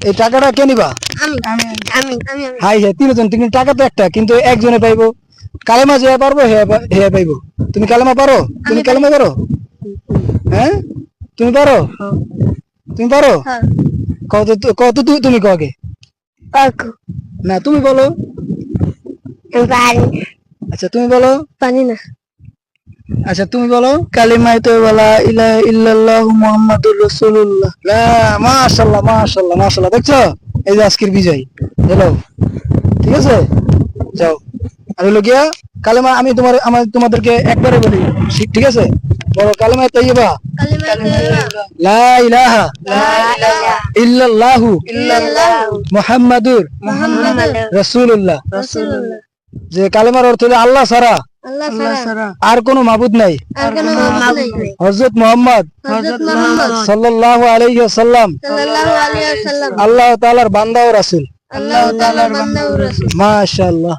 এই টাকাটা কে নিবা? হাই হ্যাঁ, তিনজন, কিন্তু টাকা তো একটা, কিন্তু একজনে পাইবো। কালেমা যে পারবো হে পাইবো। তুমি কালেমা পারো? তুমি কালেমা পারো? হ্যাঁ, তুমি পারো? তুমি পারো? কত তুমি কগে না, তুমি বলো। আচ্ছা তুমি বলো। পানি না। আচ্ছা তুমি বলো। কালিমায়ে তয়্যিবা ইলাহা ইল্লাল্লাহু মুহাম্মাদুর রাসূলুল্লাহ। মাশাআল্লাহ মাশাআল্লাহ মাশাআল্লাহ, দেখছো? এই যে আজকের বিজয় হলো। ঠিক আছে, যাও। আর হলো গিয়া কালেমা আমি তোমাদেরকে একবারে বলি, ঠিক আছে? বলো কালিমায়ে তয়্যিবা লা ইলাহা ইল্লাল্লাহু মুহাম্মাদুর রাসূলুল্লাহ। যে কালেমার অর্থ হলো আল্লাহ ছাড়া আর কোনো মাবুদ নাই, হযরত মুহাম্মদ সাল্লাল্লাহু আলাইহি ওয়াসাল্লাম আল্লাহ তাআলার বান্দা ও রাসূল। মাশাআল্লাহ।